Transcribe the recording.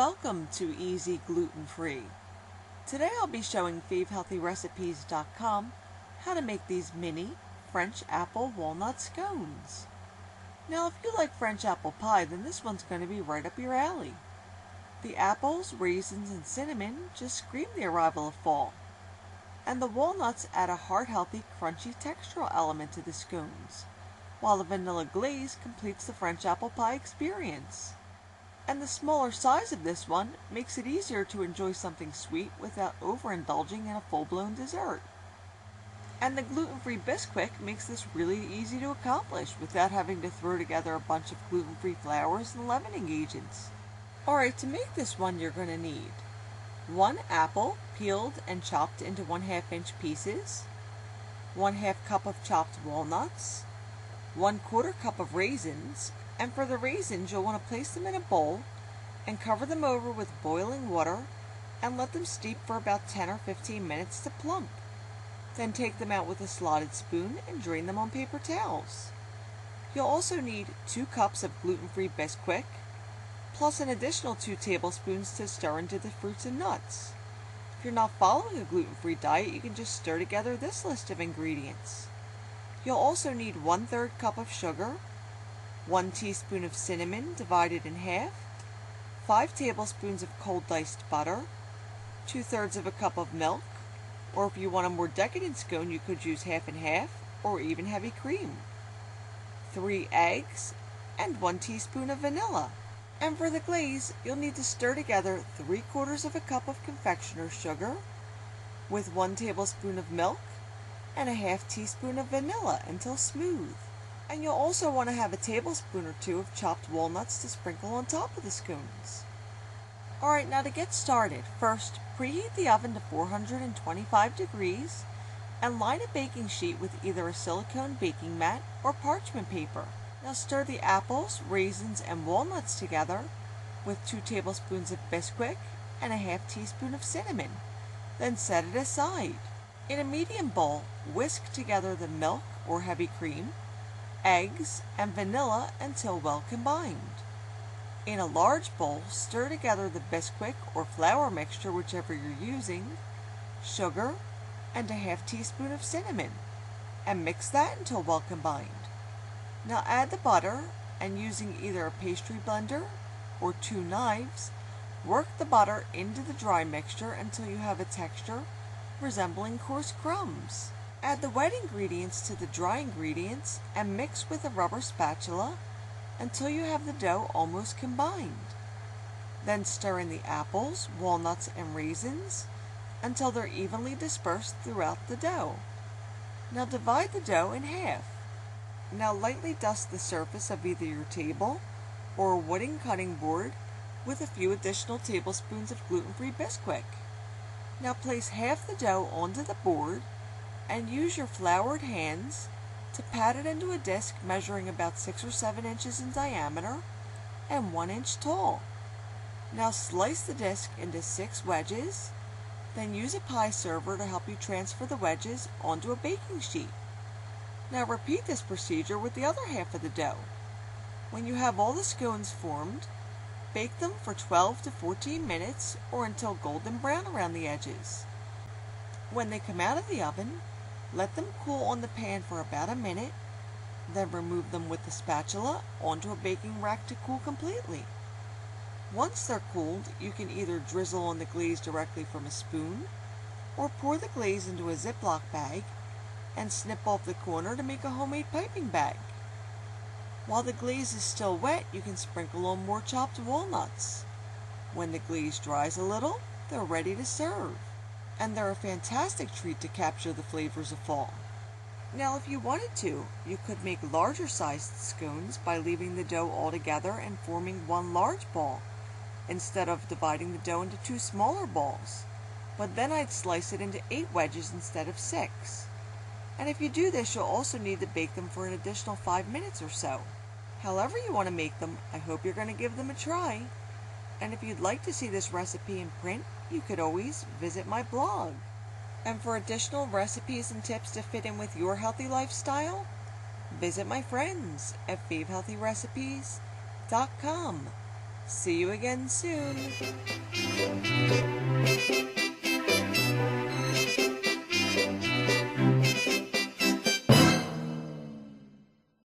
Welcome to EZ Gluten Free. Today I'll be showing FaveHealthyRecipes.com how to make these mini French apple walnut scones. Now if you like French apple pie, then this one's going to be right up your alley. The apples, raisins, and cinnamon just scream the arrival of fall. And the walnuts add a heart-healthy, crunchy textural element to the scones, while the vanilla glaze completes the French apple pie experience. And the smaller size of this one makes it easier to enjoy something sweet without overindulging in a full-blown dessert. And the gluten-free Bisquick makes this really easy to accomplish without having to throw together a bunch of gluten-free flours and leavening agents. Alright, to make this one you're going to need 1 apple, peeled and chopped into 1/2 inch pieces, 1/2 cup of chopped walnuts, 1/4 cup of raisins, and for the raisins you'll want to place them in a bowl and cover them over with boiling water and let them steep for about 10 or 15 minutes to plump. Then take them out with a slotted spoon and drain them on paper towels. You'll also need 2 cups of gluten-free Bisquick, plus an additional 2 tablespoons to stir into the fruits and nuts. If you're not following a gluten-free diet, you can just stir together this list of ingredients. You'll also need 1/3 cup of sugar, 1 teaspoon of cinnamon divided in half, 5 tablespoons of cold diced butter, 2/3 of a cup of milk, or if you want a more decadent scone you could use half and half, or even heavy cream, 3 eggs, and 1 teaspoon of vanilla. And for the glaze, you'll need to stir together 3/4 of a cup of confectioner's sugar with 1 tablespoon of milk and a 1/2 teaspoon of vanilla until smooth. And you'll also want to have a tablespoon or 2 of chopped walnuts to sprinkle on top of the scones. Alright, now to get started, first preheat the oven to 425 degrees and line a baking sheet with either a silicone baking mat or parchment paper. Now stir the apples, raisins, and walnuts together with 2 tablespoons of Bisquick and a 1/2 teaspoon of cinnamon. Then set it aside. In a medium bowl, whisk together the milk or heavy cream, eggs, and vanilla until well combined. In a large bowl, stir together the Bisquick or flour mixture, whichever you're using, sugar, and a 1/2 teaspoon of cinnamon, and mix that until well combined. Now add the butter, and using either a pastry blender or 2 knives, work the butter into the dry mixture until you have a texture resembling coarse crumbs. Add the wet ingredients to the dry ingredients and mix with a rubber spatula until you have the dough almost combined. Then stir in the apples, walnuts, and raisins until they're evenly dispersed throughout the dough. Now divide the dough in half. Now lightly dust the surface of either your table or a wooden cutting board with a few additional tablespoons of gluten-free Bisquick. Now place half the dough onto the board and use your floured hands to pat it into a disc measuring about 6 or 7 inches in diameter and 1 inch tall. Now slice the disc into 6 wedges, then use a pie server to help you transfer the wedges onto a baking sheet. Now repeat this procedure with the other half of the dough. When you have all the scones formed, bake them for 12 to 14 minutes or until golden brown around the edges. When they come out of the oven, let them cool on the pan for about a minute, then remove them with the spatula onto a baking rack to cool completely. Once they're cooled, you can either drizzle on the glaze directly from a spoon, or pour the glaze into a Ziploc bag and snip off the corner to make a homemade piping bag. While the glaze is still wet, you can sprinkle on more chopped walnuts. When the glaze dries a little, they're ready to serve. And they're a fantastic treat to capture the flavors of fall. Now if you wanted to, you could make larger sized scones by leaving the dough all together and forming one large ball, instead of dividing the dough into 2 smaller balls. But then I'd slice it into 8 wedges instead of 6. And if you do this, you'll also need to bake them for an additional 5 minutes or so. However you want to make them, I hope you're going to give them a try. And if you'd like to see this recipe in print, you could always visit my blog. And for additional recipes and tips to fit in with your healthy lifestyle, visit my friends at FaveHealthyRecipes.com. See you again soon.